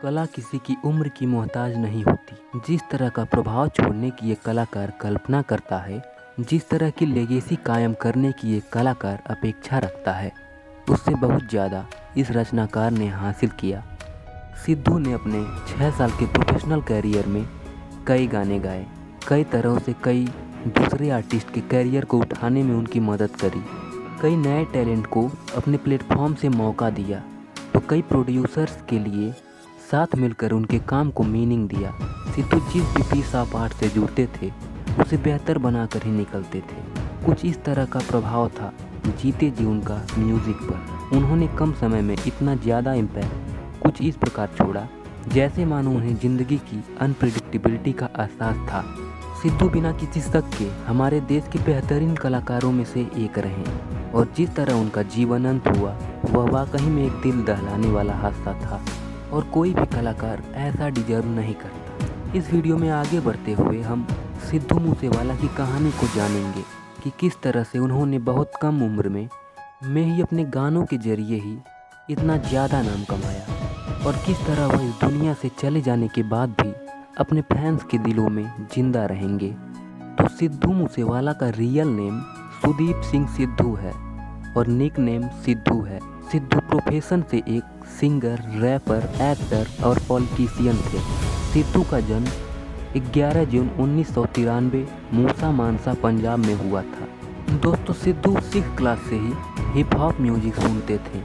कला किसी की उम्र की मोहताज नहीं होती। जिस तरह का प्रभाव छोड़ने की एक कलाकार कल्पना करता है, जिस तरह की लेगेसी कायम करने की एक कलाकार अपेक्षा रखता है, उससे बहुत ज़्यादा इस रचनाकार ने हासिल किया। सिद्धू ने अपने 6 साल के प्रोफेशनल कैरियर में कई गाने गाए, कई तरह से कई दूसरे आर्टिस्ट के कैरियर को उठाने में उनकी मदद करी, कई नए टैलेंट को अपने प्लेटफॉर्म से मौका दिया, तो कई प्रोड्यूसर्स के लिए साथ मिलकर उनके काम को मीनिंग दिया। सिद्धू जिस भी पीस ऑफ आर्ट से जुड़ते थे उसे बेहतर बनाकर ही निकलते थे। कुछ इस तरह का प्रभाव था जीते जी उनका म्यूज़िक पर। उन्होंने कम समय में इतना ज़्यादा इम्पैक्ट कुछ इस प्रकार छोड़ा जैसे मानो उन्हें ज़िंदगी की अनप्रिडिक्टेबिलिटी का एहसास था। सिद्धू बिना किसी शक के हमारे देश के बेहतरीन कलाकारों में से एक रहे और जिस तरह उनका जीवन अंत हुआ वह वाकई में एक दिल दहलाने वाला हादसा था और कोई भी कलाकार ऐसा डिजर्व नहीं करता। इस वीडियो में आगे बढ़ते हुए हम सिद्धू मूसेवाला की कहानी को जानेंगे कि किस तरह से उन्होंने बहुत कम उम्र में ही अपने गानों के जरिए ही इतना ज़्यादा नाम कमाया और किस तरह वह इस दुनिया से चले जाने के बाद भी अपने फैंस के दिलों में जिंदा रहेंगे। तो सिद्धू मूसेवाला का रियल नेम सुदीप सिंह सिद्धू है और निक नेम सिद्धू है। सिद्धू प्रोफेशन से एक सिंगर, रैपर, एक्टर और पॉलिटिशियन थे। सिद्धू का जन्म 11 जून 1993 मूसा मानसा पंजाब में हुआ था। दोस्तों, सिद्धू 6th क्लास से ही हिप हॉप म्यूजिक सुनते थे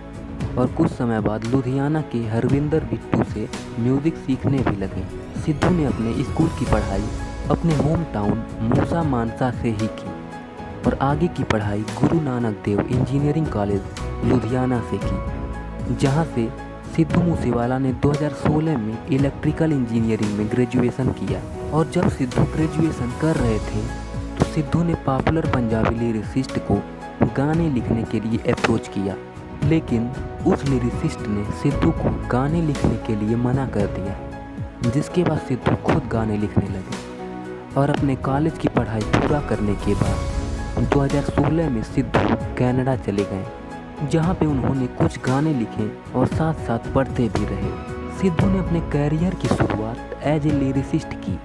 और कुछ समय बाद लुधियाना के हरविंदर बिट्टू से म्यूजिक सीखने भी लगे। सिद्धू ने अपने स्कूल की पढ़ाई अपने होम टाउन मूसा मानसा से ही की और आगे की पढ़ाई गुरु नानक देव इंजीनियरिंग कॉलेज लुधियाना से की, जहां से सिद्धू मूसेवाला ने 2016 में इलेक्ट्रिकल इंजीनियरिंग में ग्रेजुएशन किया। और जब सिद्धू ग्रेजुएशन कर रहे थे तो सिद्धू ने पॉपुलर पंजाबी लिरिसिस्ट को गाने लिखने के लिए अप्रोच किया, लेकिन उस लिरिसिस्ट ने सिद्धू को गाने लिखने के लिए मना कर दिया, जिसके बाद सिद्धू खुद गाने लिखने लगे और अपने कॉलेज की पढ़ाई पूरा करने के बाद 2016 में सिद्धू कनाडा चले गए, जहां पे उन्होंने कुछ गाने लिखे और साथ साथ पढ़ते भी रहे। सिद्धू ने अपने कैरियर की शुरुआत एज ए लिरिसिस्ट की।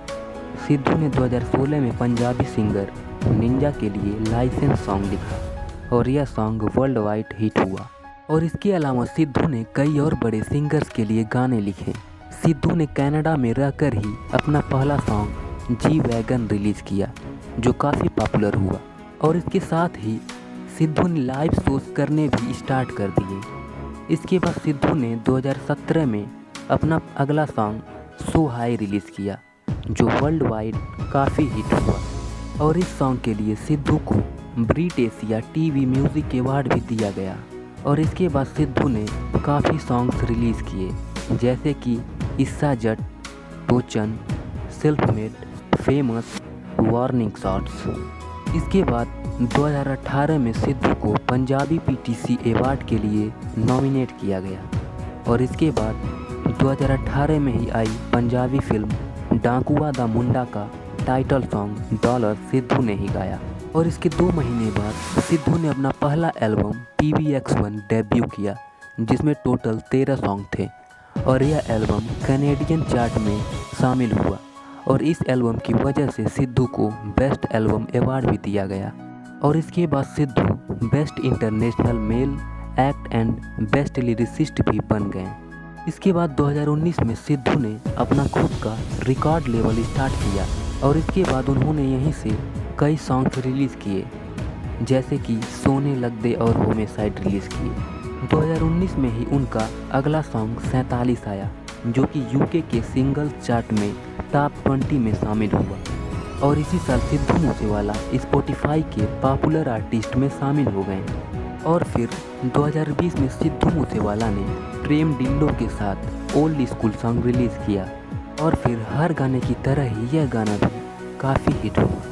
सिद्धू ने 2016 में पंजाबी सिंगर निंजा के लिए लाइसेंस सॉन्ग लिखा और यह सॉन्ग वर्ल्ड वाइड हिट हुआ। और इसके अलावा सिद्धू ने कई और बड़े सिंगर्स के लिए गाने लिखे। सिद्धू ने कनाडा में रहकर ही अपना पहला सॉन्ग जी वैगन रिलीज़ किया, जो काफ़ी पॉपुलर हुआ और इसके साथ ही सिद्धू ने लाइव शोज करने भी स्टार्ट कर दिए। इसके बाद सिद्धू ने 2017 में अपना अगला सॉन्ग सो हाई रिलीज़ किया, जो वर्ल्ड वाइड काफ़ी हिट हुआ और इस सॉन्ग के लिए सिद्धू को ब्रिट एशिया टीवी म्यूज़िक अवार्ड भी दिया गया। और इसके बाद सिद्धू ने काफ़ी सॉन्ग्स रिलीज़ किए, जैसे कि Issa Jatt, Tochan, self made, famous, warning shots. इसके बाद 2018 में सिद्धू को पंजाबी पीटीसी अवार्ड के लिए नॉमिनेट किया गया और इसके बाद 2018 में ही आई पंजाबी फिल्म डाकुआ दा मुंडा का टाइटल सॉन्ग डॉलर सिद्धू ने ही गाया। और इसके 2 महीने बाद सिद्धू ने अपना पहला एल्बम PVX1 डेब्यू किया, जिसमें टोटल 13 सॉन्ग थे और यह एल्बम कैनेडियन चार्ट में शामिल हुआ और इस एल्बम की वजह से सिद्धू को बेस्ट एल्बम अवार्ड भी दिया गया। और इसके बाद Sidhu best international male act and best lyricist भी बन गए। इसके बाद 2019 में सिद्धू ने अपना खुद का रिकॉर्ड लेबल स्टार्ट किया और इसके बाद उन्होंने यहीं से कई सॉन्ग्स रिलीज़ किए, जैसे कि सोने लग दे और होमेसाइड रिलीज़ किए। 2019 में ही उनका अगला सॉन्ग 47 आया, जो कि यूके के सिंगल चार्ट में टॉप 20 में शामिल हुआ। और इसी साल सिद्धू मूसेवाला स्पॉटिफाई के पॉपुलर आर्टिस्ट में शामिल हो गए। और फिर 2020 में सिद्धू मूसेवाला ने प्रेम डिल्लो के साथ ओल्ड स्कूल सॉन्ग रिलीज़ किया और फिर हर गाने की तरह ही यह गाना भी काफ़ी हिट हुआ।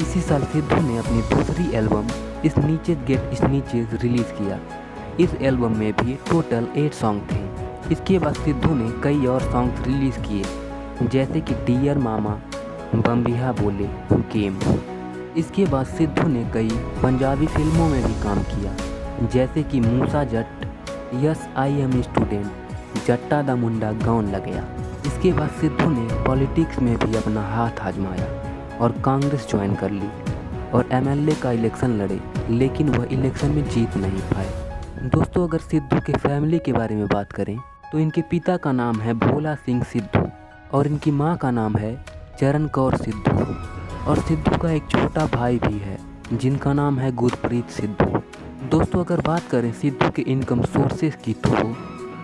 इसी साल सिद्धू ने अपनी दूसरी एल्बम स्नीचेस गेट स्नीचेस रिलीज़ किया। इस एल्बम में भी टोटल 8 सॉन्ग थे। इसके बाद सिद्धू ने कई और सॉन्ग्स रिलीज़ किए, जैसे कि डियर मामा, बम्बिहा बोले, गेम। इसके बाद सिद्धू ने कई पंजाबी फिल्मों में भी काम किया, जैसे कि मूसा जट, यस आई एम स्टूडेंट, जट्टा दा मुंडा गाउन लगया। इसके बाद सिद्धू ने पॉलिटिक्स में भी अपना हाथ आजमाया और कांग्रेस ज्वाइन कर ली और एमएलए का इलेक्शन लड़े, लेकिन वह इलेक्शन में जीत नहीं पाए। दोस्तों, अगर सिद्धू के फैमिली के बारे में बात करें तो इनके पिता का नाम है भोला सिंह सिद्धू और इनकी माँ का नाम है चरण कौर सिद्धू और सिद्धू का एक छोटा भाई भी है जिनका नाम है गुरप्रीत सिद्धू। दोस्तों, अगर बात करें सिद्धू के इनकम सोर्सेज की तो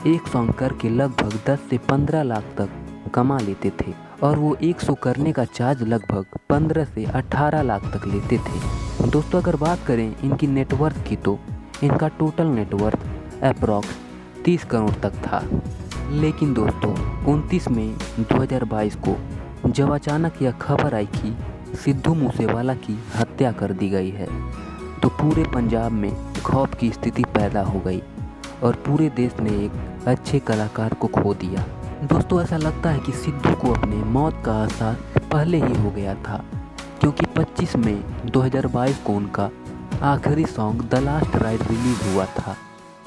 एक सॉन्ग करके लगभग 10 से 15 लाख तक कमा लेते थे और वो एक शो करने का चार्ज लगभग 15 से 18 लाख तक लेते थे। दोस्तों, अगर बात करें इनकी नेटवर्थ की तो इनका टोटल नेटवर्थ अप्रॉक्स 30 करोड़ तक था। लेकिन दोस्तों, 29 मई 2022 को जब अचानक यह खबर आई कि सिद्धू मूसेवाला की हत्या कर दी गई है तो पूरे पंजाब में खौफ की स्थिति पैदा हो गई और पूरे देश ने एक अच्छे कलाकार को खो दिया। दोस्तों, ऐसा लगता है कि सिद्धू को अपने मौत का एहसास पहले ही हो गया था, क्योंकि 25 मई 2022 को उनका आखिरी song the last ride release हुआ था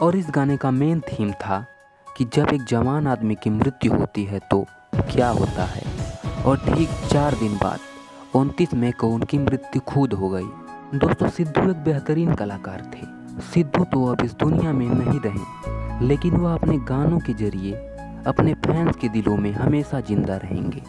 और इस गाने का मेन थीम था कि जब एक जवान आदमी की मृत्यु होती है तो क्या होता है। और ठीक 4 दिन बाद 29 मई को उनकी मृत्यु खुद हो गई। दोस्तों, सिद्धू एक बेहतरीन कलाकार थे। सिद्धू तो अब इस दुनिया में नहीं रहे, लेकिन वह अपने गानों के जरिए अपने फैंस के दिलों में हमेशा जिंदा रहेंगे।